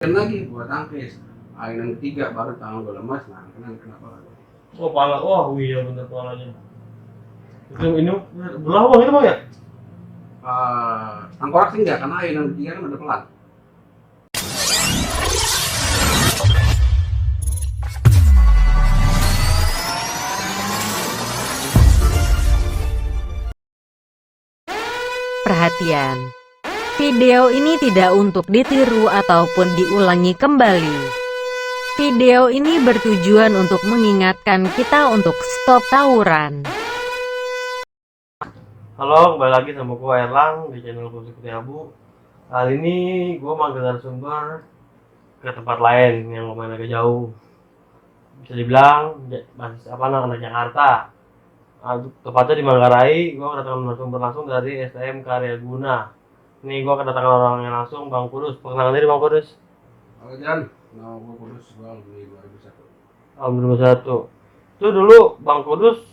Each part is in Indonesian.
Kan lagi buat tangkis. Yang ketiga baru tangan gue lemas, nah kenapa lagi? Oh pala, wah iya bener palanya. Itu ini belah bang itu bang ya? Tengkorak sih enggak, karena yang ketiga kan udah pelan. Perhatian, video ini tidak untuk ditiru ataupun diulangi kembali. Video ini bertujuan untuk mengingatkan kita untuk stop tawuran. Halo, kembali lagi sama gue Erlang di channel Musik Putih Abu. Kali ini gue manggil narasumber ke tempat lain yang lumayan agak jauh. Bisa dibilang basis apa anak Jakarta. Tepatnya di Manggarai. Gue kedatangan narasumber langsung dari STM Karya Guna. Ini gue kedatangan orangnya langsung, Bang Kudus. Perkenalkan diri Bang Kudus. Halo Jan, nama gue Kudus, gue alumni 2001. Alhamdulillah satu. Itu dulu Bang Kudus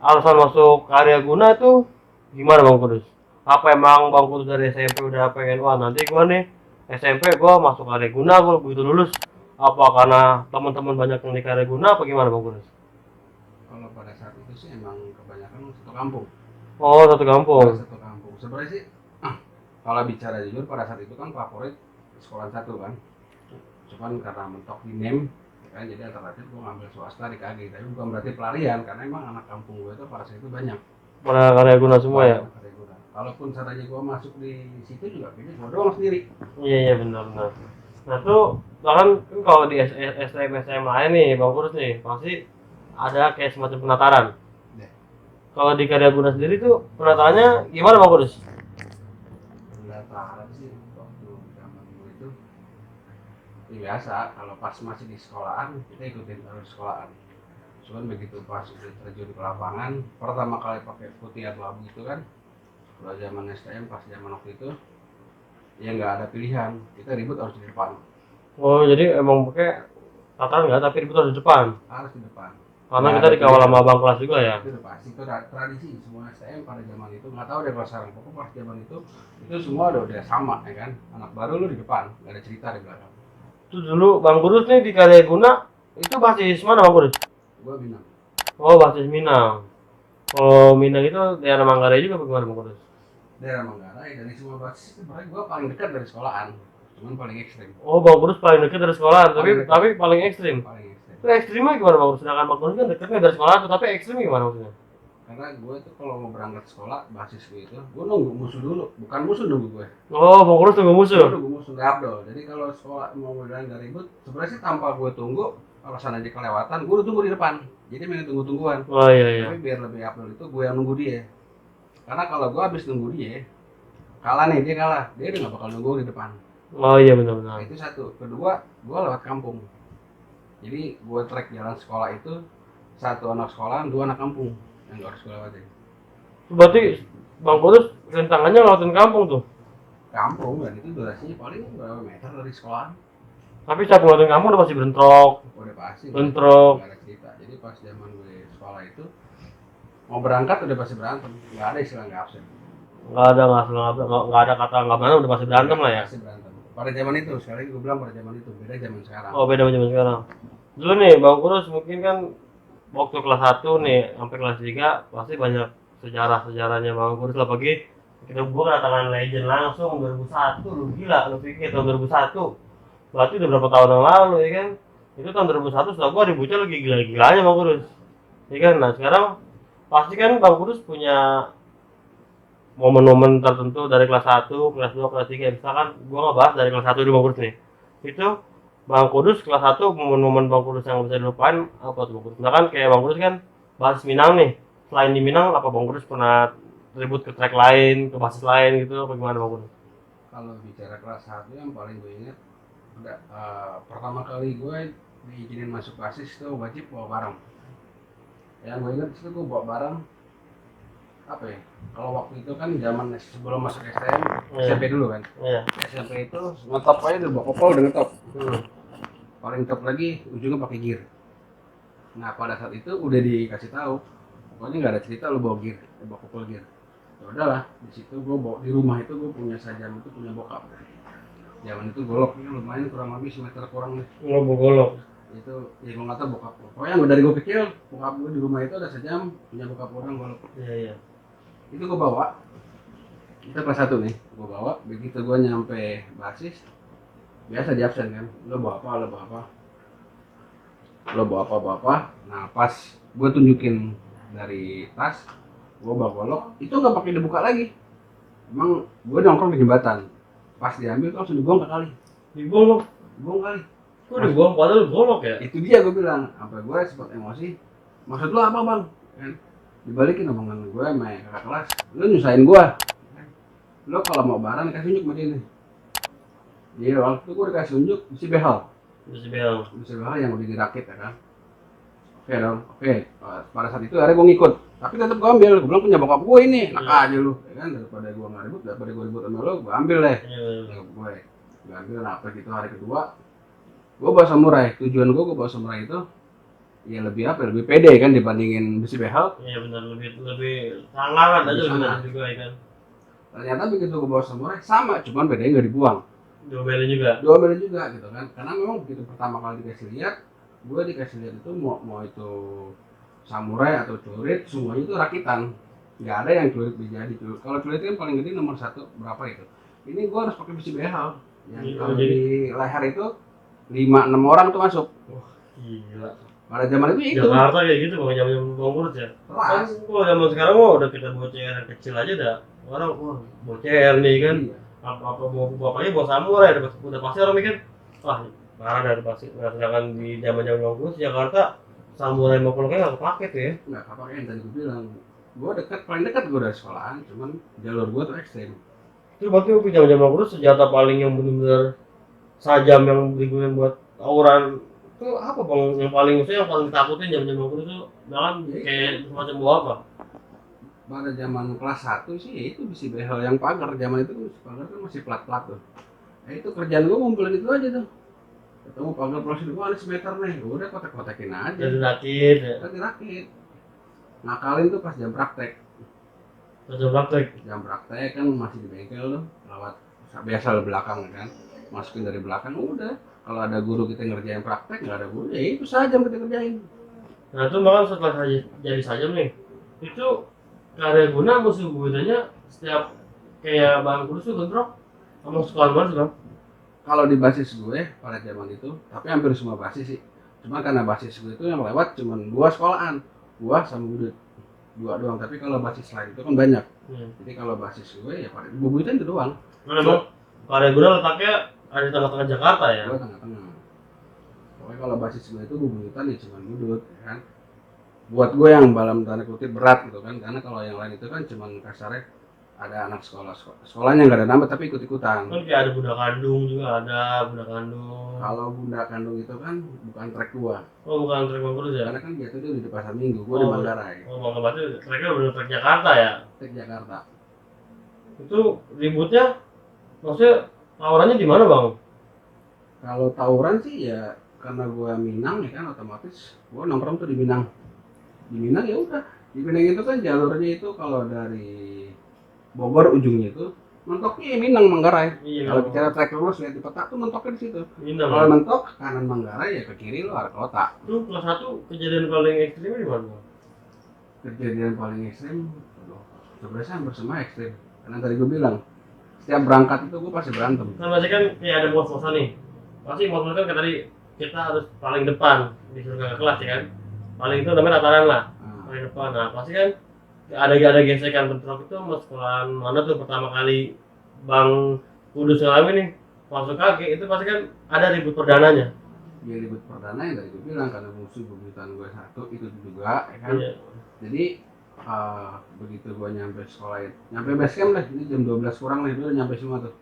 alasan masuk Karya Guna itu gimana Bang Kudus? Apa emang Bang Kudus dari SMP udah pengen wah nanti gua nih SMP gua masuk Karya Guna gua begitu lulus? Apa karena teman-teman banyak yang di Karya Guna apa gimana Bang Kudus? Kalau pada saat itu sih emang kebanyakan satu kampung. Oh satu kampung. Satu kampung. Sebenarnya sih, kalau bicara jujur pada saat itu kan favorit sekolah satu kan. Cuman karena mentok di NEM, kan jadi alternatif gue ngambil swasta di KG. Tapi bukan berarti pelarian, karena emang anak kampung gue itu pada saat itu banyak. Pada Karya Guna semua ya? Kalaupun seandainya gue masuk di situ juga kayaknya gue doang sendiri. Iya benar. Nah tuh bahkan kan kalau di STM lain nih Bang Kudus nih pasti ada kayak semacam penataran. Kalau di Karya Guna sendiri tuh penatarannya gimana Bang Kudus? Pendaftaran sih waktu zaman gue itu ya biasa, kalau pas masih di sekolahan kita ikutin terus sekolahan. Cuman begitu pas udah terjun ke lapangan, pertama kali pakai putih abu-abu itu kan, kalau zaman STM pas zaman waktu itu ya nggak ada pilihan, kita ribut harus di depan. Oh jadi emang pakai tataran nggak tapi ribut harus di depan? Harus di depan. Karena Nggak kita ada dikawal pilihan. sama abang kelas juga ya. Itu udah pasti, itu tradisi semua STM pada zaman itu, nggak tahu deh kalau sekarang. Pokoknya pas zaman itu semua udah sama ya kan. Anak baru lu di depan, nggak ada cerita di belakang. Itu dulu Bang Kudus nih di Karya Guna itu basis mana Bang Kudus? Gue Minang. Oh basis Minang. Oh Minang itu daerah Manggarai juga bagaimana Bang Kudus? Daerah Manggarai, dari semua basis itu sebenarnya gue paling dekat dari sekolahan, cuman paling ekstrim. Oh Bang Kudus paling dekat dari sekolah tapi paling ekstrim. Paling ekstrim. Itu ekstrimnya gimana Bang Kudus? Sedangkan Bang Kudus kan dekatnya dari sekolah tapi ekstrimnya gimana maksudnya? Karena gue tuh kalau mau berangkat sekolah, basis gue itu, gue nunggu musuh dulu, bukan musuh nunggu gue. Oh Bang Kudus tunggu musuh. Gue nunggu musuh, nggak abdol. Jadi kalau sekolah mau bilang nggak ribut, sebenarnya sih tanpa gue tunggu, kalau sana aja kelewatan, gue udah tunggu di depan. Jadi main tunggu-tungguan. Oh iya. Tapi biar lebih abdol itu gue yang nunggu dia. Karena kalau gue habis nunggu dia, kalah nih, dia kalah, dia udah nggak bakal nunggu di depan. Oh iya benar. Nah, itu satu. Kedua, gue lewat kampung. Jadi gue trek jalan sekolah itu, satu anak sekolahan, dua anak kampung yang harus gue lewatin. Berarti Bang Kudus rintangannya lewatin kampung tuh. Kampung, dan itu durasinya paling berapa meter dari sekolahan. Tapi setiap lewatin kampung udah pasti bentrok. Udah pasti. Bentrok. Gak ada cerita. Jadi pas zaman gue sekolah itu, mau berangkat udah pasti berantem. Gak ada istilah nggak absen. Nggak ada kata nggak berantem udah pasti berantem lah ya. Pasti berantem. Pada zaman itu, sekali lagi gue bilang pada zaman itu, beda zaman sekarang. Oh beda sama zaman sekarang. Dulu nih Bang Kudus mungkin kan waktu kelas 1 nih sampai kelas 3 pasti banyak sejarahnya Bang Kudus lah pagi kita gua kedatangan legend langsung 2001 lu gila lu pikir tahun 2001 berarti udah berapa tahun yang lalu ya kan itu tahun 2001 setelah gua ributnya lagi gila-gilanya Bang Kudus ya kan. Nah sekarang pasti kan Bang Kudus punya momen-momen tertentu dari kelas 1, kelas 2, kelas 3 misalkan gua ngebahas dari kelas 1 dulu Bang Kudus nih itu Bang Kudus kelas 1 momen-momen Bang Kudus yang bisa dilupain apa tuh Bang Kudus? Misalkan kayak Bang Kudus kan basis Minang nih. Selain di Minang apa Bang Kudus pernah ribut ke track lain, ke basis lain gitu apa gimana Bang Kudus? Kalau bicara kelas 1 yang paling gue ingat, pertama kali gue diizinin masuk basis itu wajib bawa barang. Yang gue ingat itu gue bawa barang apa ya? Kalau waktu itu kan zaman sebelum masuk STM, SMP dulu kan. Iya. SMP itu ngetop aja udah bawa kopel udah ngetop. Paling top lagi ujungnya pakai gear. Nah pada saat itu udah dikasih tahu, pokoknya nggak ada cerita lo bawa gear, bawa kopel gear. Ya udahlah, di situ gue bawa di rumah itu gue punya sajam itu punya bokap. Zaman itu goloknya lumayan kurang lebih semeter kurang nih. Nggak golok. Itu ya gue nggak tahu bokap gue. Pokoknya dari gue kecil bokap gue di rumah itu ada sejam punya bokap orang golok. Iya. Itu gue bawa. Kita kelas 1 nih, gue bawa. Begitu gue nyampe basis, biasa di absen kan. Lo bawa apa. Nah pas gue tunjukin dari tas, gue bawa golok. Itu nggak pakai dibuka lagi. Emang gue nongkrong di jembatan. Pas diambil langsung dibuang kali. Dibuang Kali. kok dibuang padahal golok ya? Itu dia gue bilang, sampai gue sempat emosi. Maksud lo apa bang? Kan dibalikin omongan gue sama kakak kelas, lo nyusahin gue. Lo kalau mau barang dikasih unjuk sama dia nih. Jadi waktu gue dikasih unjuk besi behel yang udah dirakit ya kan. Oke dong, oke. Pada saat itu akhirnya gue ngikut, tapi tetap gue ambil. Gue bilang punya bokap gue ini, enak aja lu, ya kan. Daripada gue nggak ribut, daripada gue ribut sama lo, gue ambil deh. Gue ambil. Apa gitu hari kedua, gue bawa samurai. Tujuan gue bawa samurai itu ya lebih pede kan dibandingin besi behel. Iya benar, lebih tangan aja Lebih benar sangar. juga ya kan. Ternyata begitu gue bawa samurai sama, cuman bedanya nggak dibuang. Diomelin juga. Diomelin juga gitu kan, karena memang begitu pertama kali dikasih lihat, gue dikasih lihat itu mau itu samurai atau celurit, semuanya itu rakitan, nggak ada yang celurit jadi celurit. Kalau celurit kan paling gede nomor 1 berapa itu, ini gue harus pakai besi behel yang kalau di leher itu 5-6 orang tuh masuk. Gila. Pada zaman itu Jakarta kayak gitu bang, zaman bang Kurus ya. Kan keras. kalau zaman sekarang mah udah kita bocah yang kecil aja dah. Orang bocah nih kan. Iya. Apa mau bapaknya bawa samurai udah pasti orang mikir wah parah dari pasti. Nah, sedangkan di zaman bang Kurus Jakarta samurai mau koloknya nggak kepake tuh ya. Nggak apa yang tadi gue bilang, gue paling dekat gue dari sekolahan, cuman jalur gue tuh ekstrim. Itu berarti zaman bang Kurus senjata paling yang benar-benar sajam yang digunakan buat tawuran itu apa bang, yang paling ditakutin zaman bang Kurus itu dalam kayak semacam bawa apa? Pada zaman kelas 1 sih ya itu besi behel yang pagar. Zaman itu pagar kan masih plat-plat tuh. Itu kerjaan gue ngumpulin itu aja tuh. Ketemu pagar prosedur gue ada semeter nih, udah kotak-kotakin aja. Dari rakit ya. Kita dirakit. Ngakalin tuh pas jam praktek. Jam praktek kan masih di bengkel tuh, lewat biasa di belakang kan. Masukin dari belakang udah. Kalau ada guru kita ngerjain praktek, nggak ada guru ya itu saja yang kita kerjain. Nah itu bahkan setelah jadi sajam nih, itu karya guna musuh gunanya setiap kayak bang Kurus tuh bentrok sama sekolah mana bang? Kalau di basis gue pada zaman itu, tapi hampir semua basis sih. Cuma karena basis gue itu yang lewat cuma 2 sekolahan, gua sama Budut, 2 doang. Tapi kalau basis lain itu kan banyak. Jadi kalau basis gue ya pada Bubuyutan itu doang. Nah memang karya guna letaknya ada di tengah-tengah Jakarta ya? Gue tengah-tengah. Pokoknya kalau basis gue itu Bubuyutan ya cuma Budut, ya kan. Buat gue yang dalam tanda kutip berat gitu kan, karena kalau yang lain itu kan cuma kasarnya ada anak sekolahnya nggak ada nambah tapi ikut-ikutan. Kan kayak ada Bunda Kandung juga, ada Bunda Kandung. Kalau Bunda Kandung itu kan bukan trek gua. Oh bukan trek bang Kurus ya? Karena kan dia tuh di Pasar Minggu, gua di Manggarai. Oh bang berarti treknya bener trek Jakarta ya? Trek Jakarta. Itu ributnya, maksudnya tawarannya di mana bang? Kalau tawuran sih ya karena gua Minang ya kan otomatis gua nongkrong tuh di Minang. Di Minang ya udah. Di Minang itu kan jalurnya itu kalau dari Bogor ujungnya itu mentoknya Minang Manggarai. Iya. Kalau bicara trek lurus lihat di peta tuh mentoknya di situ. Minang. Kalau mentok kanan Manggarai ya ke kiri lo arah kota. Itu kelas 1 kejadian paling ekstrimnya di mana bang? Kejadian paling ekstrim, sebenarnya hampir semua ekstrim. Karena tadi gue bilang setiap berangkat itu gue pasti berantem. Kan pasti kan kayak ada bos-bosan nih. Pasti bos-bosan kan kayak tadi kita harus paling depan disuruh ke kelas ya kan. Paling itu namanya tataran lah. Nah, Paling depan. Nah pasti kan ada gesekan bentrok itu sama sekolahan mana tuh pertama kali Bang Kudus ngalamin nih masuk kaki itu pasti kan ada ribut perdananya. dia ribut perdana yang tadi gue bilang karena musuh bebuyutan gue 1 itu juga, ya kan. Iya. Jadi begitu gue nyampe sekolah itu, nyampe base camp lah, ini jam 12 kurang lah, itu udah nyampe semua tuh.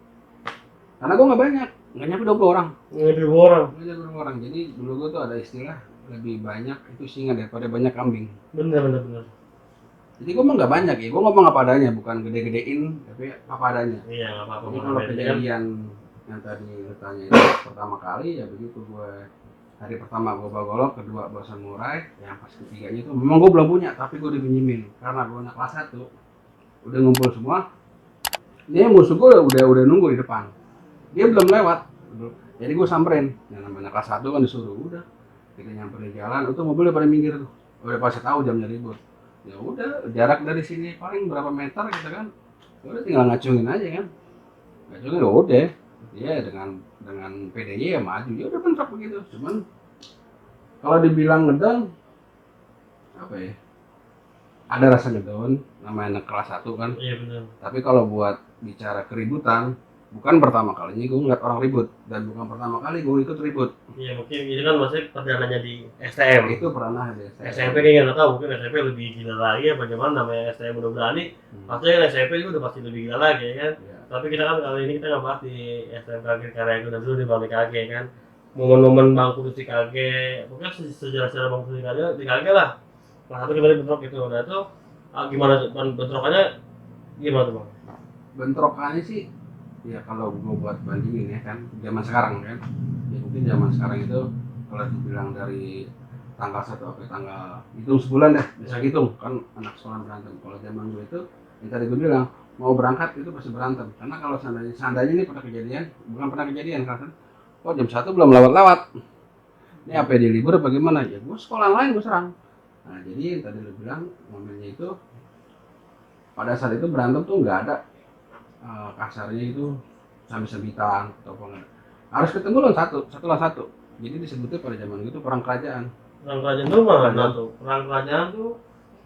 Karena gue nggak banyak, nggak nyampe 20 orang. Nggak orang. Nggak nyampe 20 orang. Jadi dulu gue tuh ada istilah lebih banyak itu singa daripada banyak kambing. Bener. Jadi gue mah nggak banyak ya, gue ngomong apa adanya, bukan gede-gedein, tapi apa adanya. Iya nggak apa-apa. Jadi kalau kejadian yang tadi lu tanya itu pertama kali ya begitu gue hari pertama gue bawa golok, kedua bawa samurai, yang pas ketiganya itu memang gue belum punya tapi gue dipinjemin karena gue anak kelas 1 udah ngumpul semua. Ini musuh gue udah nunggu di depan. dia belum lewat. Jadi gue samperin, yang namanya kelas 1 kan disuruh, udah kita nyamperin jalan, itu mobilnya pada minggir tuh, udah pasti tahu jamnya ribut. Ya udah, jarak dari sini paling berapa meter gitu kan, ya udah tinggal ngacungin aja kan, ngacungin ya udah, dia dengan PDY ya maju, ya udah bentrok begitu. Cuman kalau dibilang ngedon, apa ya, ada rasa ngedon, namanya anak kelas 1 kan. Iya benar. Tapi kalau buat bicara keributan, bukan pertama kalinya gue ngeliat orang ribut, dan bukan pertama kali gue ikut ribut. Iya mungkin ini kan maksudnya perjalanannya di STM. Itu pernah ada SMP kayaknya nggak tahu, mungkin SMP lebih gila lagi ya bagaimana, namanya STM udah berani. Pasti kan SMP juga udah pasti lebih gila lagi ya kan. Ya. Tapi kita kan kali ini kita nggak bahas di STM KG karya yang udah dulu di Bang KG kan. Momen-momen Bang Kudus di KG, pokoknya sejarah-sejarah Bang Kudus di KG lah. Salah satu kita bentrok gitu, nah itu gimana bentrokannya gimana tuh Bang? Bentrokannya sih, ya kalau gue buat bandingin ya kan, zaman sekarang kan, ya mungkin zaman sekarang itu kalau dibilang dari tanggal 1 sampai tanggal hitung sebulan deh, bisa hitung kan anak sekolah berantem. Kalau zaman gue itu, yang tadi gue bilang mau berangkat itu pasti berantem, karena kalau seandainya ini pernah kejadian, bukan pernah kejadian kan, oh jam 1 belum lewat-lewat, ini apa dia libur bagaimana, ya gue sekolah lain gue serang. Nah jadi yang tadi lo bilang momennya itu, pada saat itu berantem tuh nggak ada kasarnya itu sambil-sambitan atau apa, harus ketemu lawan satu lawan satu. Jadi disebutnya pada zaman itu perang kerajaan. Perang kerajaan tuh mana tuh? Perang kerajaan tuh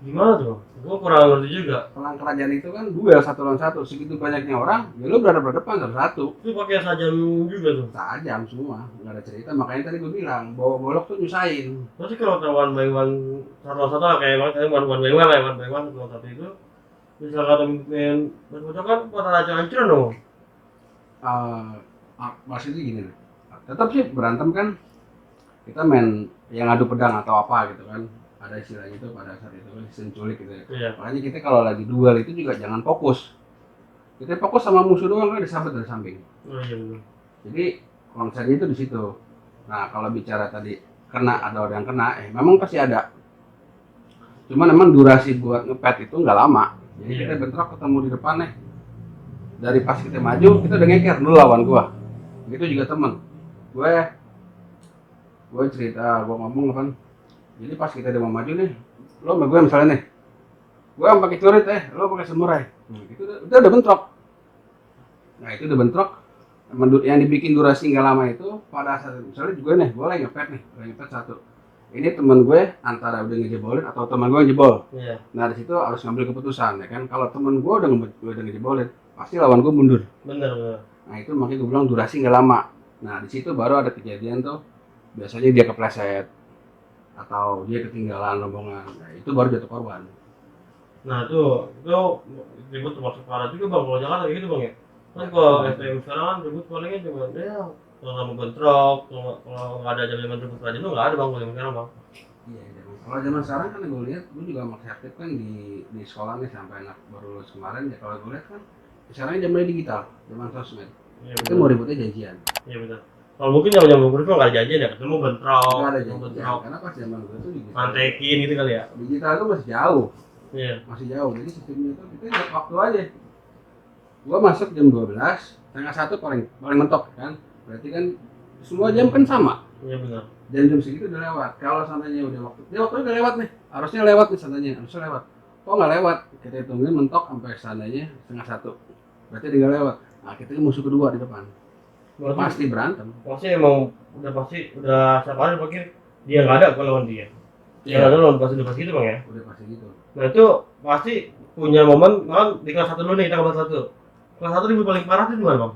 gimana tuh? Gua kurang ngerti juga. Perang kerajaan itu kan duel 1 lawan 1, segitu banyaknya orang, ya lu berhadapan satu. Itu pakai sajam juga tuh. Tajam semua, nggak ada cerita. Makanya tadi gue bilang bawa golok tuh nyusahin. Berarti kalau one by one satu lawan satu lah, kayak one by one lah, one by one satu lawan satu itu bisa kata mimpin betul kan kota raja hancuran dong. Maksudnya gini, tetap sih berantem kan, kita main yang adu pedang atau apa gitu kan, ada istilahnya itu pada saat itu kan senculik gitu ya. Iya. Makanya kita kalau lagi duel itu juga jangan fokus, kita fokus sama musuh doang kan, disabet dari samping. Oh iya betul. Jadi konsepnya itu di situ. Nah kalau bicara tadi kena, ada orang yang kena, memang pasti ada, cuman memang durasi buat ngepet itu nggak lama. Jadi Iya. kita bentrok ketemu di depan nih, dari pas kita maju kita udah ngeker dulu lawan gua. Gitu juga temen gue cerita, gue ngomong apa, jadi pas kita udah mau maju nih, lo sama gue misalnya nih, gue pakai celurit, lo pakai samurai, itu udah bentrok. Nah itu udah bentrok, yang dibikin durasi nggak lama itu pada saat misalnya gue nih, gue lagi ngepet satu, ini teman gue antara udah ngejebolin atau teman gue yang jebol. Iya. Nah di situ harus ngambil keputusan ya kan, kalau teman gue udah ngejebolin, pasti lawan gue mundur. Bener. Nah itu makanya gue bilang durasi nggak lama. Nah di situ baru ada kejadian tuh, biasanya dia kepleset atau dia ketinggalan rombongan. Nah itu baru jatuh korban. Nah itu ribut termasuk parah juga Bang, kalau Jakarta kayak gitu Bang ya. Kan kalau STM sekarang kan ribut palingnya cuma ya kalau nggak mau bentrok, kalau nggak ada jam-jaman ribut aja tuh nggak ada Bang kalau sekarang Bang. Iya. Kalau zaman sekarang kan gue lihat, gue juga masih aktif kan di sekolah nih sampai anak baru lulus kemarin ya. Kalau gue lihat kan sekarang zamannya digital, zaman sosmed. Iya, Itu mau ributnya janjian. Iya betul. Kalau mungkin zaman gue mah nggak ada janjian ya, ketemu bentrok, Nggak ada ketemu janjian. bentrok, Karena pas zaman gue tuh digital. mantekin gitu kali ya. Digital itu masih jauh. Iya. Masih jauh. Jadi sistemnya itu kita lihat waktu aja. Gua masuk jam 12, setengah 1 paling mentok kan. Berarti kan semua jam kan sama. Iya benar. Jam segitu udah lewat. Kalau seandainya udah waktunya udah lewat nih. Harusnya lewat nih seandainya, harusnya lewat. Kok nggak lewat? Kita hitungin mentok sampai seandainya setengah 1. Berarti tinggal lewat. Nah, kita musuh kedua di depan. Berarti Pasti berantem. pasti emang udah siapa hari pikir dia nggak ada kalau lawan dia. Dia nggak ada lawan pasti udah pasti gitu Bang ya. Udah pasti gitu. Nah itu pasti punya momen kan di kelas 1 dulu nih, kita ke kelas 1. Kelas 1 ribut paling parah itu di mana Bang?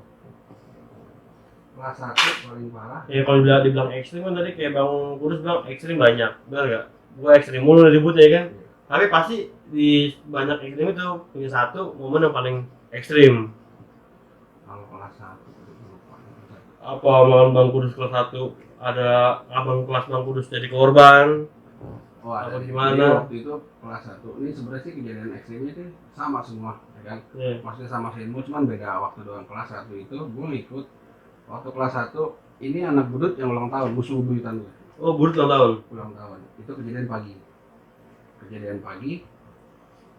Kelas 1 paling parah. Ya kalau dibilang ekstrim kan tadi kayak Bang Kudus bilang ekstrim banyak, benar nggak? Gua ekstrim mulu ributnya ya kan. Tapi pasti di banyak ekstrim itu punya satu momen yang paling ekstrim. Kalau kelas 1 Apa omongan Bang Kudus kelas 1 ada abang kelas Bang Kudus jadi korban? Oh, ada Apa di gimana? video waktu itu kelas 1. Ini sebenarnya sih kejadian ekstrimnya itu sama semua, ya kan? Iya. Maksudnya sama ilmu, cuman beda waktu doang. Kelas 1 itu gue ngikut waktu kelas 1 ini anak budut yang ulang tahun, musuh buyutan gue. Oh, burut ulang Ulang tahun. Itu kejadian pagi.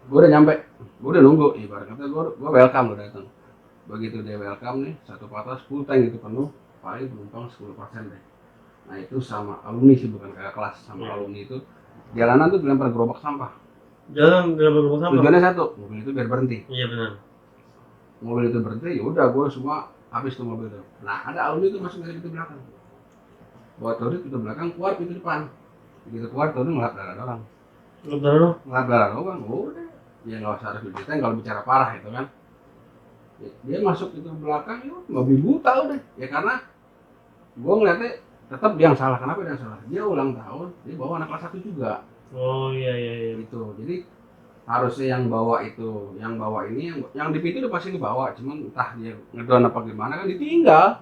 Gue udah nyampe. Gue udah nunggu, ibarat kata gue welcome lo datang. begitu dia welcome nih satu patas full tank itu penuh, paling penumpang 10% deh. Nah itu sama alumni sih, bukan kakak kelas, sama alumni itu jalanan tuh dilempar gerobak sampah. Jalan dalam berapa sampah? Tujuannya satu, mobil itu biar berhenti. Iya benar. Mobil itu berhenti, ya udah gue semua habis tuh mobil itu. Nah ada alumni itu masuk dari pintu belakang, bawa turun pintu belakang, keluar pintu depan. Begitu keluar turun ngelap darah doang. Ngelap darah doang, udah. Ya nggak usah harus diceritain kalau bicara parah itu kan. Dia masuk itu belakang, ya mobil buta udah. Ya karena gue ngeliatnya tetap dia yang salah. Kenapa dia yang salah? Dia ulang tahun, dia bawa anak kelas 1 juga. Oh iya. Gitu. Jadi harusnya yang bawa itu, yang bawa ini, yang di pintu udah pasti dibawa. Cuman entah dia ngedon apa gimana kan ditinggal.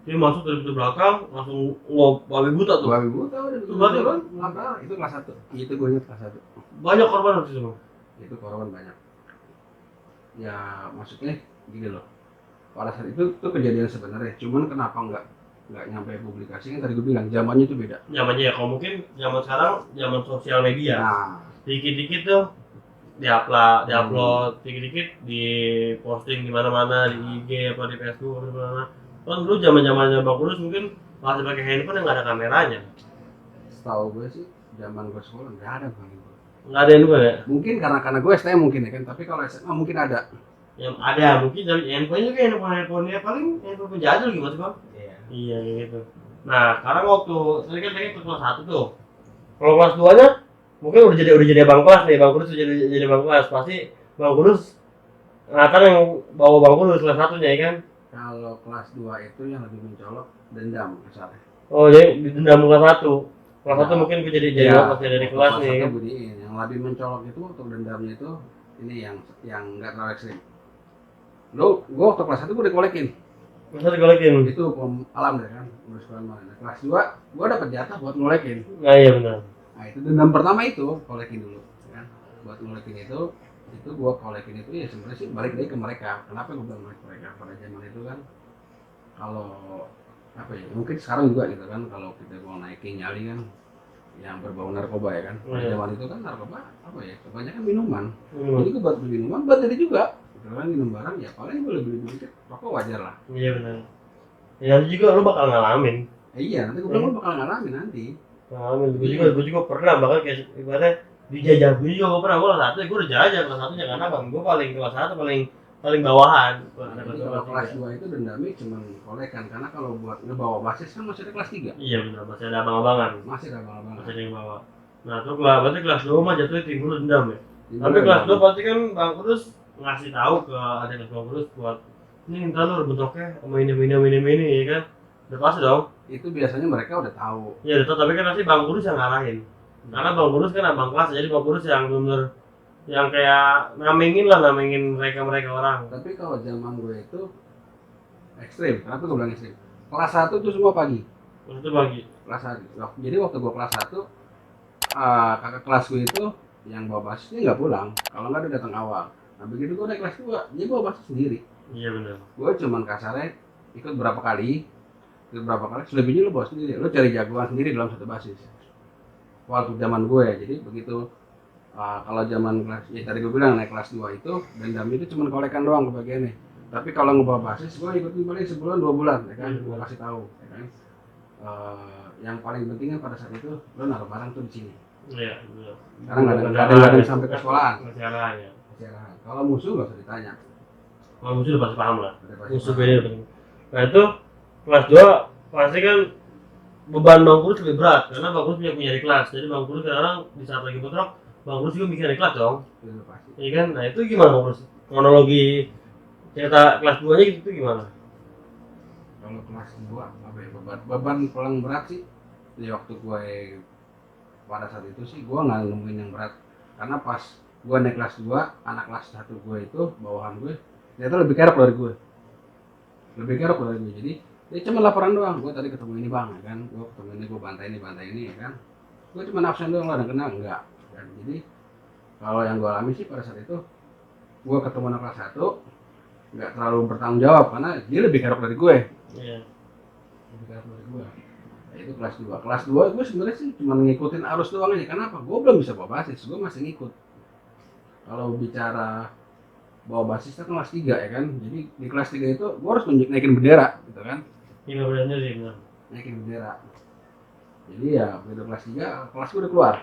Dia masuk dari pintu belakang langsung babi buta tuh. Babi buta udah. Itu berarti kan? Itu kelas 1. Itu gue ingat kelas 1. Banyak korban di situ. Itu korban banyak. Ya maksudnya gini loh. Pada saat itu tuh kejadian sebenarnya. Cuman kenapa nggak nyampe publikasi kan tadi gue bilang zamannya itu beda. Zamannya ya, kalau mungkin zaman sekarang zaman sosial media. Nah, Dikit-dikit tuh diupload, dikit-dikit diposting di mana-mana, di IG apa di Facebook apa di mana. Kan dulu zaman-zamannya Bang Kudus mungkin masih pakai handphone yang nggak ada kameranya. setahu gue sih zaman gue sekolah nggak ada bang itu. Nggak ada handphone ya? Mungkin karena gue STM mungkin ya kan. Tapi kalau SMA mungkin ada. Yang ada mungkin dari handphone juga handphone-handphonenya paling handphone penjajah gitu mas bang. Iya. Iya gitu. Nah sekarang waktu tadi kan ke kelas 1 tuh. Kalau kelas 2 nya mungkin udah jadi abang kelas nih, Bang Kudus jadi abang kelas. Pasti Bang Kudus kan yang bawa Bang Kudus kelas 1 nya ya kan. Kalau kelas 2 itu yang lebih mencolok dendam misalnya. Oh jadi dendam kelas 1. Kelas 1 Ya. mungkin gue jadi waktu dari kelas nih kan. Yang lebih mencolok itu untuk dendamnya itu ini yang nggak terlalu ekstrim. Gue waktu kelas 1 gue dikolekin. Masa digolekin? Itu alam deh kan, udah sekolah mana. Kelas 2 gue dapet jatah buat ngolekin. Nah iya benar. Nah itu dendam pertama itu kolekin dulu kan. Buat ngolekin itu gue kolekin itu ya sebenarnya sih balik lagi ke mereka. Kenapa gue bilang balik ke mereka? Pada zaman itu kan kalau apa ya, mungkin sekarang juga gitu kan, kalau kita mau naikin nyali kan yang berbau narkoba ya kan. Pada zaman itu kan narkoba apa ya, kebanyakan minuman. Jadi gue buat beli minuman buat jadi juga. Karena minum barang ya paling gue beli dikit, rokok wajar lah. Iya benar. Ya nanti juga lo bakal ngalamin. Iya, nanti gue bilang lo bakal ngalamin nanti. Ngalamin. Gue juga pernah bahkan kayak ibaratnya dijajah. Gue juga gue pernah, gue kelas 1 gue udah jajah kelas 1 karena bang gue paling kelas 1 paling bawahan. Nah, jadi kalau kelas 2 itu dendamnya cuma kolekan, karena kalau buat ngebawa basis kan masih ada kelas 3. Iya benar, masih ada abang-abangan. Masih ada abang-abangan. Masih ada yang bawa. Nah terus berarti kelas 2 mah jatuhnya timbul dendam ya. Tapi kelas 2 pasti kan Bang Kudus ngasih tahu ke adik kelas Bang Kudus buat ini ntar lu bentuknya sama ini ya kan. Udah pasti dong. Itu biasanya mereka udah tahu. Iya udah tahu, tapi kan nanti Bang Kudus yang ngarahin. Karena Bang Kudus kan abang kelas, jadi Bang Kudus yang bener yang kayak namengin mereka orang. Tapi kalau zaman gue itu ekstrim. Kenapa gue bilang ekstrim? Kelas 1 itu semua pagi. Terus itu pagi. Kelas 1. Jadi waktu gue kelas 1 kakak kelas gue itu yang bawa basisnya nggak pulang. Kalau nggak dia datang awal. Nah begitu gue naik kelas 2, dia bawa basis sendiri. Iya benar. Gue cuman kasarnya ikut berapa kali, selebihnya lo bawa sendiri. Lo cari jagoan sendiri dalam satu basis. Waktu zaman gue, jadi begitu. Kalau zaman kelas, ya tadi gue bilang naik kelas 2 itu dendam itu cuma kolekan doang kebagiannya. Tapi kalau ngebawa basis, gue ikutin paling sebulan 2 bulan, ya kan? Gue kasih tahu, ya kan? Yang paling penting kan pada saat itu lo naruh barang tuh di sini. Iya benar. Karena nggak ada yang sampai ke sekolahan. Masalah ya. Kalau musuh nggak usah ditanya. Kalau musuh udah pasti paham lah. Udah pasti Musuh paham. beda. Nah itu kelas 2 pasti kan beban Bang Kudus lebih berat karena Bang Kudus punya di kelas. Jadi Bang Kudus sekarang di saat lagi bentrok, Bang Kudus juga bikin di kelas dong. Itu pasti. Iya kan? Nah itu gimana Bang Kudus? Kronologi cerita kelas 2 nya gitu gimana? Kalau kelas 2 apa ya, beban paling berat sih di waktu gue pada saat itu sih gue nggak nemuin yang berat, karena pas gue naik kelas 2 anak kelas 1 gue itu bawahan gue ternyata lebih kerok dari gue, jadi dia cuma laporan doang, gue tadi ketemu ini bang, ya kan, gue ketemu ini, gue bantai ini ya kan, gue cuma absen doang, ada kena enggak kan. Jadi kalau yang gue alami sih pada saat itu gue ketemu anak kelas 1 nggak terlalu bertanggung jawab karena dia lebih kerok dari gue. Iya. Lebih kerok dari gue. Nah, itu kelas 2. Kelas 2 gue sebenarnya sih cuma ngikutin arus doang aja. Kenapa? Gue belum bisa bawa basis, gue masih ngikut. Kalau bicara bawa basisnya kan kelas 3 ya kan. Jadi di kelas 3 itu gue harus naikin bendera gitu kan. Iya benar sih benar. Naikin bendera. Jadi ya begitu kelas 3 kelas gue udah keluar.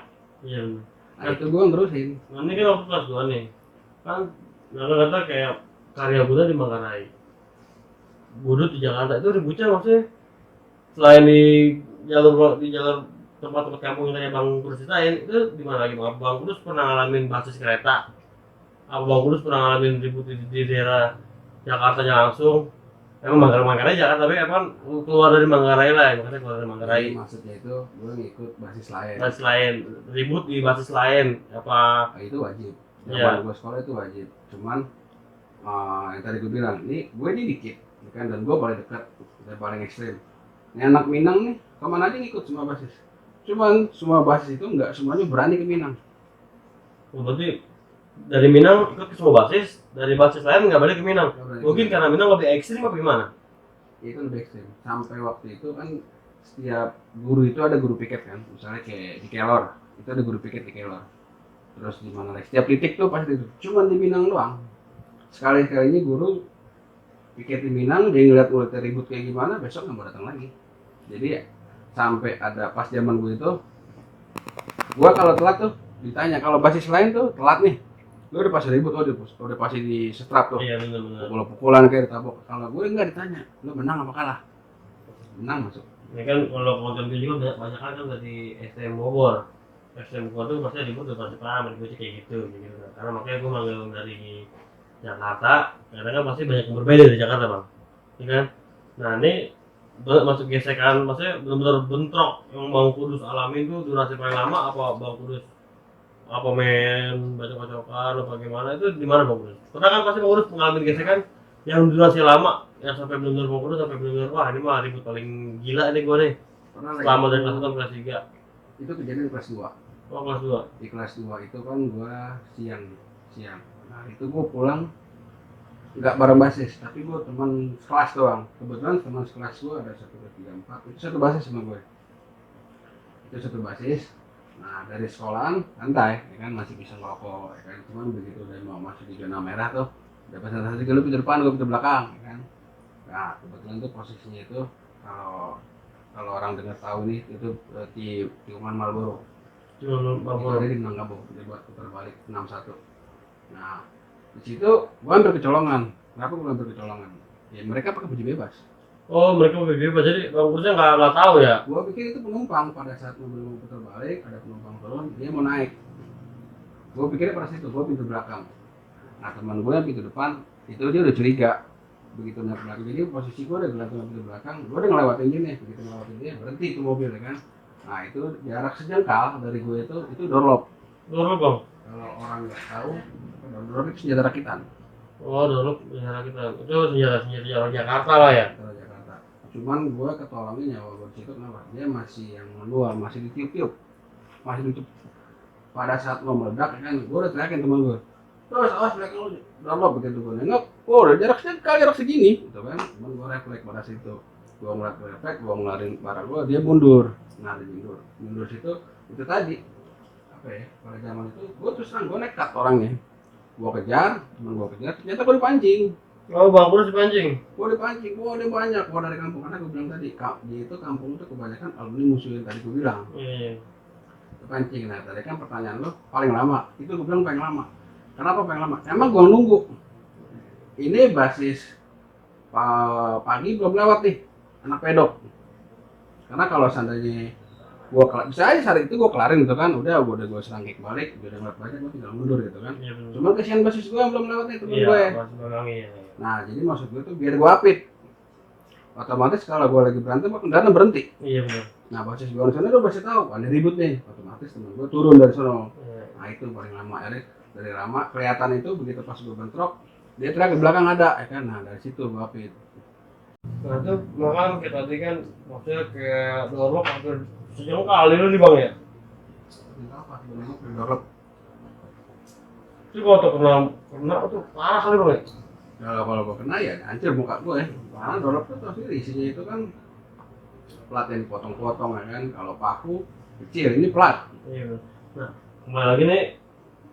Iya benar. Nah itu gue terusin. Nah, ini kan waktu kelas 2 nih. Kan kata kayak karya Buddha di Manggarai. Budut di Jakarta itu ributnya maksudnya selain di jalur tempat-tempat kampung yang tadi Bang Kudus ceritain, itu di mana lagi Bang Kudus pernah ngalamin basis kereta? Apa Bang Kudus pernah ngalamin ribut di daerah Jakarta langsung? Emang Manggarai Jakarta, tapi kan keluar dari Manggarai lah, makanya keluar dari Manggarai. Jadi maksudnya itu gue ngikut basis lain. Basis lain, ribut di basis lain, apa? Nah, itu wajib. Iya. Zaman gue sekolah itu wajib. Cuman yang tadi gue bilang, gue ini dikit, ya kan, dan gue paling dekat dan paling ekstrim. Ini anak Minang nih, kemana aja ngikut semua basis. Cuman semua basis itu nggak semuanya berani ke Minang. Oh, berarti dari Minang ikut ke semua basis, dari basis lain nggak balik ke Minang. Nggak berani Mungkin ke karena Minang lebih ekstrim apa gimana? itu lebih ekstrim. Sampai waktu itu kan setiap guru itu ada guru piket kan, misalnya kayak di Kelor, itu ada guru piket di Kelor. Terus di mana lagi? Setiap titik tuh pasti itu. Cuman di Minang doang. Sekali-kalinya guru piket di Minang, dia ngeliat uletnya ribut kayak gimana, besok nggak mau datang lagi. Jadi sampai ada pas zaman gue itu, gue kalau telat tuh ditanya, kalau basis lain tuh telat nih, lu udah pasti ribut, udah pasti di setrap tuh, Iya benar-benar. pukul-pukulan kayak ditabok. Kalau gue nggak ditanya, lu menang apa kalah? Menang masuk. Ini kan kalau konten video juga banyak kan dari STM Bogor. STM Bogor tuh maksudnya ribut udah pasti paham, ributnya kayak gitu. Karena makanya gue manggil dari Jakarta, karena kan pasti banyak yang berbeda dari Jakarta bang, ya kan? Nah ini masuk gesekan, maksudnya benar-benar bentrok yang Bang Kudus alamin tuh durasi paling lama apa Bang Kudus apa main baca-bacokan atau bagaimana itu di mana Bang Kudus? Karena kan pasti Bang Kudus mengalami gesekan yang durasi lama, yang sampai benar-benar Bang Kudus sampai benar-benar wah ini mah ribut paling gila nih gue nih Pernah selama lagi dari kelas 1 sampai kelas 3. itu kejadian di kelas 2. Oh kelas 2. Di kelas 2 itu kan gue siang. Nah itu gue pulang nggak bareng basis, tapi gue teman kelas doang. Kebetulan teman kelas gue ada 1, 2, 3, 4, itu satu basis sama gue. Itu satu basis. Nah dari sekolahan santai, ya kan, masih bisa ngerokok, ya kan. Cuman begitu udah mau masuk di zona merah tuh, udah presentasi lu pintu depan, gue pintu belakang, ya kan. Nah kebetulan tuh posisinya itu kalau orang dengar tahu nih itu di tikungan Marlboro. Cuma Bang Itu Kudus. ada di Minangkabau, dia buat putar balik 61. Nah di situ gua hampir kecolongan. Kenapa gua hampir kecolongan? Ya mereka pakai baju bebas. Oh mereka lebih bebas jadi Bang Kudusnya nggak tahu ya? Gua pikir itu penumpang. Pada saat mobil mau putar balik, ada penumpang turun, dia mau naik. Gua pikirnya pada situ, gua pintu belakang. Nah teman gue yang pintu depan itu dia udah curiga. Begitu naik belakang, jadi posisi gua udah gelantungan pintu belakang, gua udah ngelewatin dia nih. Begitu ngelewatin dia berhenti itu mobil, ya kan. Nah itu jarak sejengkal dari gue itu dorlop. Dorlop bang? Kalau orang nggak tahu, dorlop itu senjata rakitan. Oh dorlop senjata kita, itu senjata orang Jakarta lah ya? Kalau Jakarta. Cuman gue ketolongnya nyawa gue situ kenapa? Dia masih yang manual, masih ditiup-tiup, masih ditiup. Pada saat lo meledak, ya kan, gue udah teriakin teman gue. Terus awas belakang lo dorlop begitu gue nengok. Oh udah jarak segini, gitu kan? Cuman gue refleks pada situ. Gue ngeliat refleks, gue ngelarin barang gue, dia mundur. Nah dia mundur situ, itu tadi apa ya? Pada zaman itu, gue terus terang gue nekat orangnya. Gue kejar, teman gue kejar, ternyata gue dipancing. Oh Bang Kudus dipancing? Gue dipancing, ada banyak. Gue dari kampung, karena gue bilang tadi, dia itu kampung itu kebanyakan alumni musuh yang tadi gue bilang. Iya. Dipancing. Nah tadi kan pertanyaan lo paling lama, itu gue bilang paling lama. Kenapa paling lama? Emang gue nunggu. Ini basis pagi belum lewat nih, anak pedok. Karena kalau seandainya bisa aja saat itu gue kelarin gitu kan, udah gue serangkik balik, udah ngeliat baca, gue tinggal mundur gitu kan. Iya benar. Cuma kesian basis gue belum lewat nih temen Iya, gue. masih belakang iya. Nah jadi maksud gue tuh biar gue apit, otomatis kalau gue lagi berantem kendaraan berhenti. Iya benar. Nah basis gue di sana udah pasti tahu ada ribut nih, otomatis temen gue turun dari sana. Iya. Nah itu paling lama ya, dari lama kelihatan itu begitu pas gue bentrok, dia teriak di belakang ada, ya kan. Nah dari situ gue apit. Nah itu makanya kita tadi kan maksudnya kayak dorlop hampir sejengkal itu nih bang ya? Entah apa gue nengok di dorlop. Itu kalau tuh kena tuh parah kali bang ya? Kalau gue kena ya hancur muka gue ya. Karena dorlop itu sendiri isinya itu kan plat yang dipotong-potong, ya kan. Kalau paku kecil, ini plat. Iya. Nah kembali lagi nih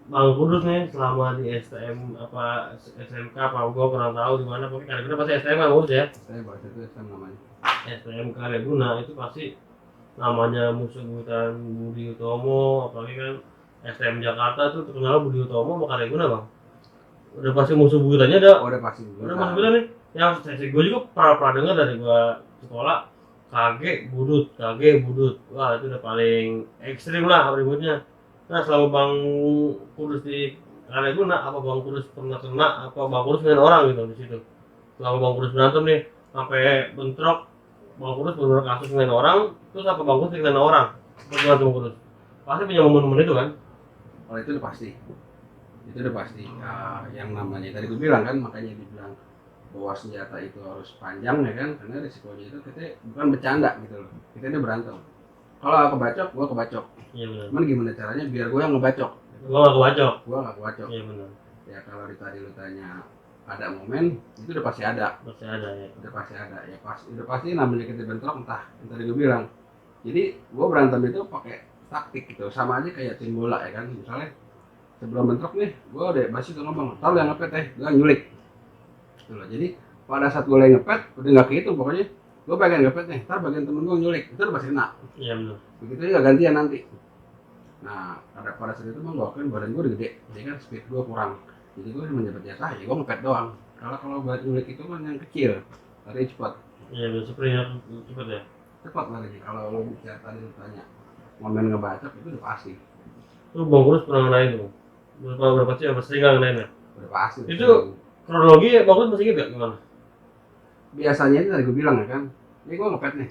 Bang Kudus nih selama di STM apa SMK apa gua kurang tahu di mana, pokoknya Kareguna pasti STM kan Kudus ya. Saya bahasa itu sama namanya. STM Kareguna itu pasti namanya musuh buyutan Budi Utomo, apalagi kan STM Jakarta tuh terkenal Budi Utomo sama Kareguna bang. Udah pasti musuh buyutannya ada. Oh, udah pasti Udah musuh buyutan nih. Yang saya gue juga pernah dengar dari gua sekolah KG Budut. Wah itu udah paling ekstrim lah ributnya. Nah selama Bang Kudus di Kareguna, apa Bang Kudus pernah kena, apa Bang Kudus dengan orang gitu di situ? Selama Bang Kudus berantem nih, sampai bentrok, Bang Kudus bener kasus dengan orang, terus apa Bang Kudus dengan orang? Bagaimana Bang Kudus? Pasti punya momen-momen itu kan? Oh, itu udah pasti. Itu udah pasti. Yang namanya tadi gue bilang kan, makanya dibilang bahwa senjata itu harus panjang ya kan, karena risikonya itu kita bukan bercanda gitu loh. Kita ini berantem. Kalau aku kebacok, gua kebacok. Iya benar. Cuman gimana caranya biar gua yang ngebacok? Gua gak kebacok. Gua nggak kebacok. Iya benar. Ya kalau tadi lu tanya ada momen, itu udah pasti ada. Masih ada ya. Udah pasti ada. Ya pasti, udah pasti namanya kita bentrok entah. Yang tadi gue bilang. Jadi gua berantem itu pakai taktik gitu. Sama aja kayak tim bola ya kan. Misalnya sebelum bentrok nih, gua udah masih tuh ngomong, "Tahu yang ngepet gua nyulik." Gitu loh. Jadi pada saat gue lagi ngepet, udah nggak kehitung pokoknya. Gue pengen ngepet nih, ntar bagian temen gue nyulik, itu udah pasti kena. Iya benar. Begitu juga gantian nanti. Nah, pada saat itu mah gue akuin badan gue udah gede, jadi kan speed gue kurang. Jadi gue cuma dapat jatah, ya gue ngepet doang. Kalau buat nyulik itu kan yang kecil, lari cepat. Iya benar, sprintnya cepet ya. Cepat lari. Kalau lo bicara tadi lo tanya, momen ngebacok itu udah pasti. Lu Bang Kudus pernah ngenain tuh? Berapa sih, apa sering gak ngenain ya? Udah pasti. Itu kronologi Bang Kudus masih inget gak gimana? Biasanya itu tadi gue bilang ya kan, ini gue ngepet nih.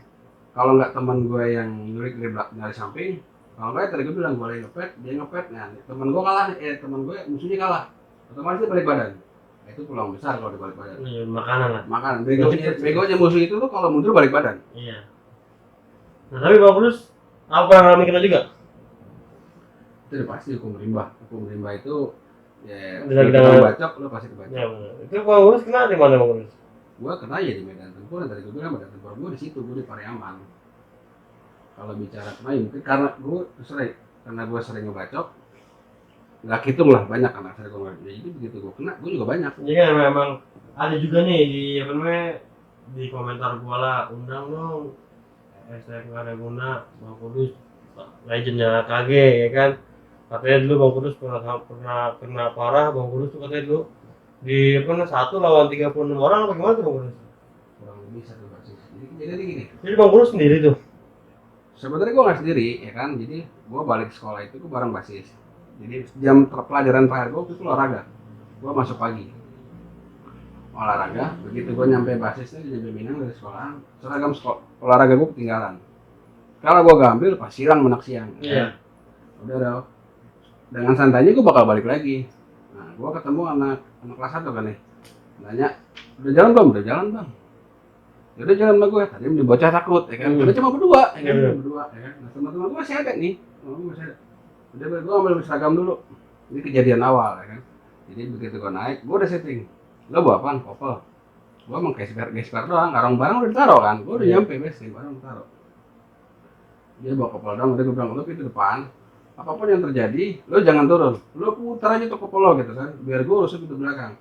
Kalau nggak teman gue yang nyulik dari belakang dari samping, kalau nggak tadi gue bilang gue lagi ngepet, dia ngepet, nah teman gue kalah, teman gue musuhnya kalah, otomatis dia balik badan. Nah, itu peluang besar kalau dia balik badan. Iya, makanan lah. Makanan, begonya musuh itu tuh kalau mundur balik badan. Iya. Nah tapi Bang Kudus, apa pernah ngalamin kena juga? Itu udah pasti hukum rimba. Hukum rimba itu ya Bisa kita bacok, lo pasti kebacok. Iya benar. Itu Bang Kudus kena di mana Bang Kudus? Gue kena ya di medan tempur, tadi gue bilang medan tempur gue di situ, gue di Pariaman. Kalau bicara kena ya mungkin karena gue sering ngebacok, nggak hitung lah banyak anak saya gue jadi begitu gue kena, gue juga banyak. Jadi kan memang ada juga nih di apa namanya di komentar gua lah, undang dong STM Kareguna Bang Kudus, legendnya KG ya kan. Katanya dulu Bang Kudus pernah kena parah, Bang Kudus tuh katanya dulu di apa namanya 1 lawan 36 orang apa gimana tuh Bang Kudus? Kurang lebih satu basis. Jadi gini, Jadi Bang Kudus sendiri tuh. sebenarnya gue nggak sendiri ya kan, jadi gue balik sekolah itu gue bareng basis. Jadi jam pelajaran terakhir gue itu olahraga, gue masuk pagi olahraga. Begitu gue nyampe basisnya nyampe Minang dari sekolahan, seragam olahraga gue ketinggalan. Kalau gue gak ambil pas silang menak siang. Iya. Udah dengan santainya gue bakal balik lagi. Nah, gue ketemu anak kelas 1 kan nih, nanya, udah jalan belum? Udah jalan bang. Ya udah jalan sama gue. Tadi bocah takut, ya kan? Udah cuma berdua, ya kan? Berdua, ya kan? Nah, teman-teman gue masih ada nih. Udah gue ambil seragam dulu. Ini kejadian awal, ya kan? Jadi begitu gue naik, gue udah setting. Lo bawa apaan? Kopel. Gue emang gesper doang, karung barang udah ditaruh kan? Gue udah nyampe, besi barang ditaruh. Dia bawa kopel doang, udah gue bilang, lo pintu depan. Apapun yang terjadi, lo jangan turun. Lo putar aja tuh kopel lo gitu kan, biar gue urusin pintu belakang.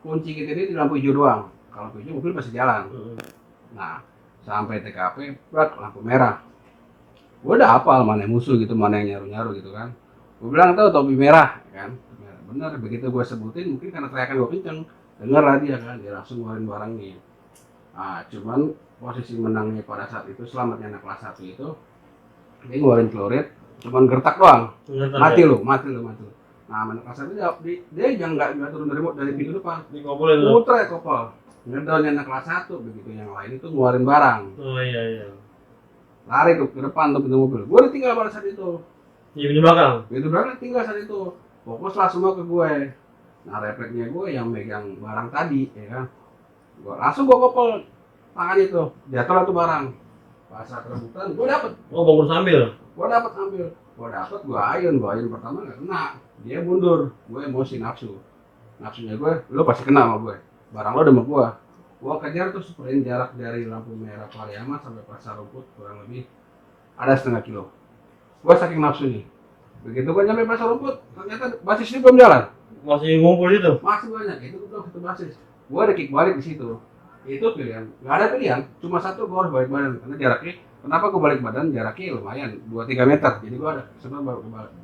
Kunci kita ini di lampu hijau doang. Kalau lampu hijau mobil masih jalan. Nah, sampai TKP, lampu merah. Gue udah hafal mana yang musuh gitu, mana yang nyaru-nyaru gitu kan. Gue bilang tuh topi merah, kan? Bener, begitu gue sebutin, mungkin karena teriakan gue kenceng, denger lah dia kan, dia langsung ngeluarin barangnya. Nah, cuman posisi menangnya pada saat itu, selamatnya anak kelas 1 itu, dia ngeluarin celurit, cuman gertak doang. Mati lu. Nah, anak kelas 1 dia yang nggak turun dari pintu depan. Dikopulin lu. Putra kopel. Ngedonnya anak kelas 1, begitu yang lain itu ngeluarin barang. Oh iya. Lari tuh ke depan tuh pintu mobil. Gue ditinggal pada saat itu. Iya di belakang. Pintu belakang tinggal saat itu. Fokuslah semua ke gue. Nah refleksnya gue yang megang barang tadi, ya kan. Gue kopel tangan itu. Jatuhlah tuh barang. Pas saat rebutan, gue dapet. Oh Bang Kudus ambil. Gue dapet, gue ayun pertama nggak kena. Dia mundur. Gue emosi nafsunya gue, lo pasti kena sama gue. Barang lo udah sama gue. Gue kejar tuh sprint jarak dari lampu merah Pariaman sampai pasar rumput kurang lebih ada 0,5 kilo. Gue saking nafsu nih, Begitu gua nyampe pasar rumput, ternyata basisnya belum jalan. Masih ngumpul itu. Masih banyak, itu gua satu basis. Gua ada kick balik di situ. Itu pilihan, nggak ada pilihan. Cuma satu, gua harus balik badan karena jaraknya. Kenapa gua balik badan? Jaraknya lumayan, 2-3 meter. Jadi gua ada kesempatan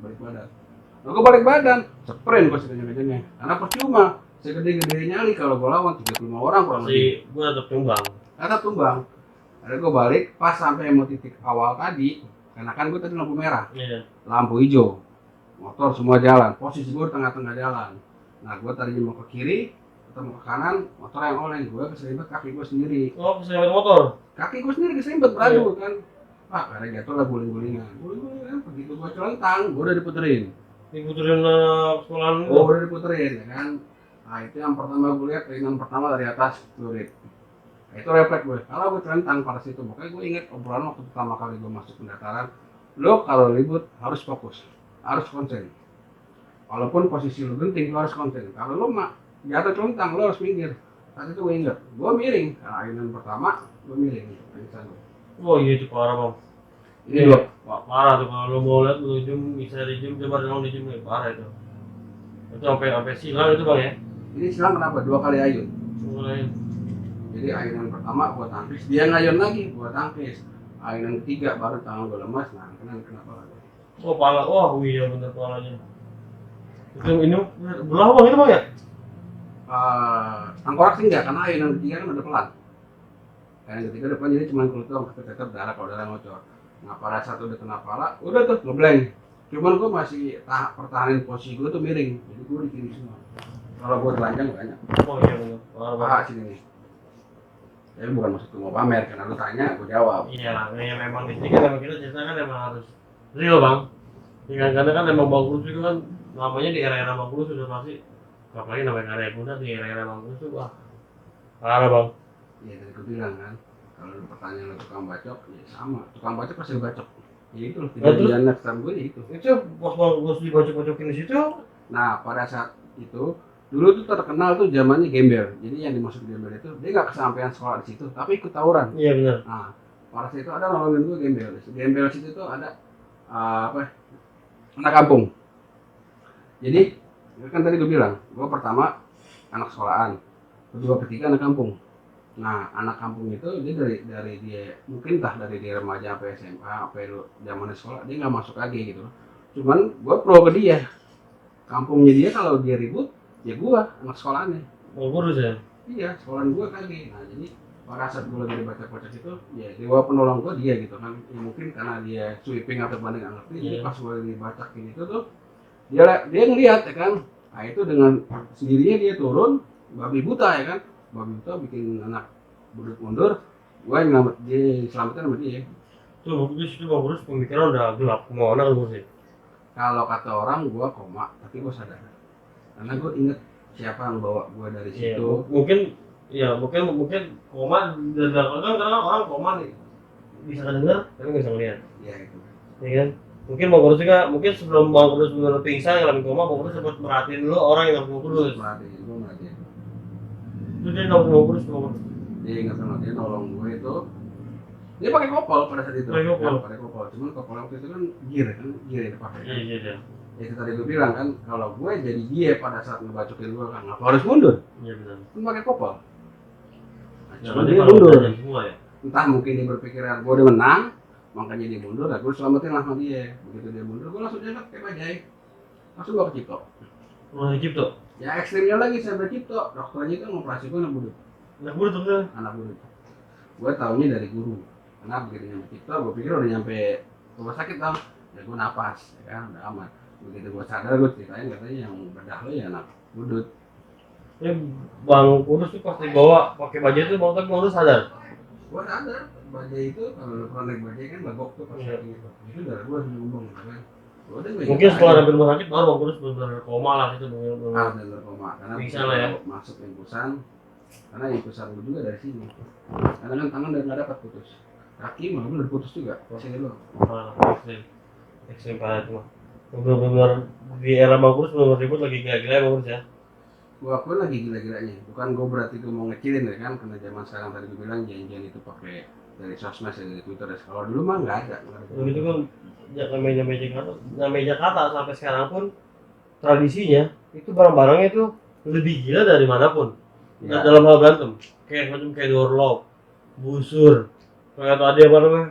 balik badan. Nah, gua balik badan, sprint gua sekencang-kencangnya. Karena percuma, segede-gede nyali kalau gua lawan 35 orang kurang lebih. Masih gua tetap tumbang. Tetap tumbang. Ada gue balik pas sampai mau titik awal tadi, karena kan gue tadi lampu merah, Iya. lampu hijau, motor semua jalan, posisi gue di tengah-tengah jalan. Nah gue tadi mau ke kiri, atau mau ke kanan, motor yang oleng, gue keselimpet kaki gue sendiri. Oh, keserempet motor. Kaki gue sendiri keselimpet beradu kan. Karena jatuh lah guling-gulingan. Guling-gulingan, begitu gue celentang, gue udah diputerin. Diputerin sekolahan Gue udah diputerin, ya kan. Nah itu yang pertama gue lihat, ringan pertama dari atas, lurit. Itu refleks gue, kalau gue celentang pada situ, makanya gue inget obrolan waktu pertama kali gue masuk pendaftaran, lo kalau ribut harus fokus, harus konsen. Walaupun posisi lo genting, lo harus konsen. Kalau lo jatuh celentang, lo harus minggir. Saat itu gue inget, gue miring. Nah, ayunan pertama, gue miring. Oh iya itu parah bang. Ini dua. Wah, parah tuh kalau lo mau lihat lo zoom bisa di zoom coba dong di zoom nih parah itu. Itu sampai silang itu bang ya. Ini silang kenapa? 2 kali ayun. Mulai. Jadi ayunan pertama gue tangkis, dia ngayun lagi, gue tangkis. Ayunan ketiga baru tangan gue lemas, nah kenapa lagi? Oh pala, wah iya bener palanya. Itu ini berapa bang itu bang ya? Tengkorak sih enggak, karena ayunan ketiga kan udah pelan. Ayunan ketiga depan jadi cuma kulit doang, tetap darah kalau darah ngocor. Nah pada saat udah kena pala, udah tuh ngeblank. Cuman gue masih pertahanin posisi gue tuh miring, jadi gue di kiri semua. Kalau gue telanjang banyak. Oh iya bener, parah Paha sini nih. Jadi bukan maksud gue mau pamer, karena lu tanya, gue jawab. iya, ya memang di sini kan memang kita cerita kan memang harus real bang. Ya, karena kan emang Bang Kurus itu kan namanya di era-era Bang Kurus sudah pasti, apalagi namanya karya bunda di era-era Bang Kurus itu wah parah bang. Iya tadi gue bilang kan, kalau lu pertanyaan lu tukang bacok, ya sama. Tukang bacok pasti bacok. Ya itu loh, kejadian next time gue ya itu. Itu pas Bang Kurus dibacok-bacokin di situ. Nah pada saat itu, dulu tuh terkenal tuh zamannya gembel. Jadi yang dimaksud gembel itu, dia gak kesampaian sekolah di situ, tapi ikut tawuran. Iya benar. Nah, pada saat itu ada nolongin gue gembel. Gembel situ tuh ada anak kampung. Jadi kan tadi gue bilang, gue pertama anak sekolahan, kedua ketiga anak kampung. Nah anak kampung itu dia dari dia mungkin entah dari dia remaja sampai SMA sampai zaman sekolah dia nggak masuk lagi gitu. Cuman gue pro ke dia. Kampungnya dia kalau dia ribut ya gue anak sekolahannya. Bang Kurus ya. Iya sekolahan gue kali. Nah jadi pada saat gue lagi baca-baca itu ya dia penolong gue dia gitu kan. Ya, mungkin karena dia sweeping atau banding nggak ngerti. Jadi pas gue lagi bacakin itu tuh dia ngeliat ya kan. Nah itu dengan sendirinya dia turun babi buta ya kan. Babi buta bikin anak budut mundur, gue nyelamat dia selamatin sama dia. Tuh di situ Bang Kurus pemikiran udah gelap kemana kan sih. Kalau kata orang gue koma, tapi gue sadar karena gue inget siapa yang bawa gue dari Iya, situ. mungkin koma dan karena orang koma nih bisa dengar tapi nggak bisa ngeliat. Ya itu. Ya kan? Mungkin Bang Kurus juga mungkin sebelum Bang Kurus benar pingsan ngalamin koma, Bang Kurus sempat merhatiin dulu orang yang Bang Kurus. Gue merhatiin. Terus dia nolong Bang Kurus tuh. Dia ingat sama dia nolong gue itu. Dia pakai kopel pada saat itu. Pakai kopel. Ya, pakai kopel. Cuman kopel waktu itu kan gear yang dipakai. Kan? Iya. Itu tadi gue bilang kan, kalau gue jadi dia pada saat ngebacokin gue kan, ngapa harus mundur? Iya benar. Kan pakai kopel. Nah, Ya, cuman dia dia kalau mundur. belajar semua ya. Entah mungkin dia berpikiran gue udah menang, makanya dia mundur. Nah, gue selamatin lah sama dia. Begitu dia mundur, gue langsung jalan kayak bajai. Langsung gue ke Cipto. Rumah Cipto. Ya ekstrimnya lagi sampai Cipto. Dokternya kan ngoperasi gue anak budut. Nah, gue tuh kan. Anak budut. Gue taunya dari guru. Karena begitu nyampe Cipto, gue pikir udah nyampe rumah sakit tau. Ya gue napas, ya kan udah aman. Begitu gue sadar, gue ceritain katanya yang bedah lo ya anak budut. Ya Bang Kurus tuh pas dibawa pakai baju itu Bang Kurus sadar. Gue sadar, bajai itu kalau lo pernah naik bajai kan bagok tuh pas Iya. gitu. Itu darah gue nyumbang kan. Gua udah nggak Mungkin ingat setelah aja. dari rumah sakit baru Bang Kurus benar-benar koma lah itu benar-benar. Harus dengar koma karena Bisa begitu lah ya. masuk infusan karena infusan gue juga dari sini. Karena kan tangan udah nggak dapat putus. Kaki malah udah putus juga. Sini doang. Ekstrim parah itu mah. Benar-benar di era Bang Kurus benar-benar ribut lagi gila-gila Bang Kurus ya. Gue akuin lagi gila-gilanya. Bukan gue berarti gue mau ngecilin ya kan, karena zaman sekarang tadi gue bilang janjian itu pakai dari sosmed ya, dari Twitter ya. Kalau dulu mah nggak ada. Begitu kan namanya Jakarta sampai sekarang pun tradisinya itu barang-barangnya itu lebih gila dari manapun. Ya. Dalam hal berantem kayak doorlock, busur, kayak tadi apa namanya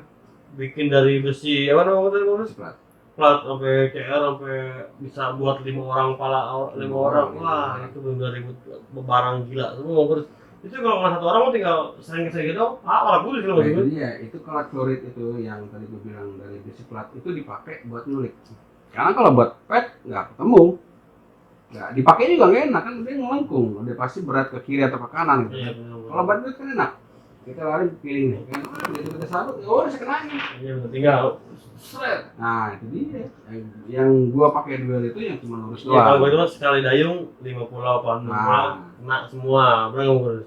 bikin dari besi apa namanya tadi Plat. plat sampai CR sampai bisa buat 5 orang pala 5 orang. Wah itu benar ribut barang gila semua terus itu kalau nggak satu orang mau tinggal sering-sering gitu orang pun Nah, itu dia, itu kelat klorid itu yang tadi gue bilang dari besi plat itu dipakai buat nyulik. Karena kalau buat pet nggak ketemu, nggak dipakai juga nggak enak kan, dia melengkung, udah pasti berat ke kiri atau ke kanan. Gitu. Iya, Kalau buat duit kan enak, kita lari piring nih, begitu kita sabut, oh udah kenanya. iya betul tinggal. Seret. Nah itu dia, yang gua pakai duel itu yang cuma lurus Iya kalau gue doang. itu sekali dayung 5 pulau apa 6 pulau kena semua berang terus.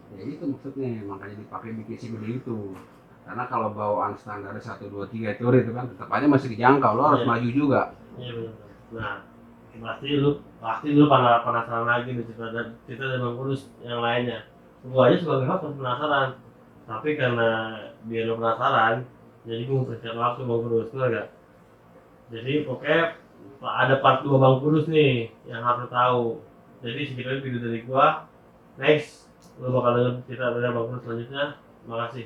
Ya itu maksudnya, makanya dipakai BKC gede itu. Karena kalau bawaan standar 1, 2, 3 teori itu kan tetap aja masih dijangkau, lo harus Iya. maju juga. Iya benar. Nah pasti lu penasaran lagi nih cerita dari Bang Kurus yang lainnya. Gua aja sebagai host masih penasaran. Tapi karena biar lu penasaran, jadi gua mau cerita langsung Bang Kurus, betul gak? Jadi pokoknya ada part 2 Bang Kurus nih yang harus tahu. Jadi segitu aja video dari gua. Next, lu bakal denger cerita dari Bang Kurus selanjutnya. Terima kasih.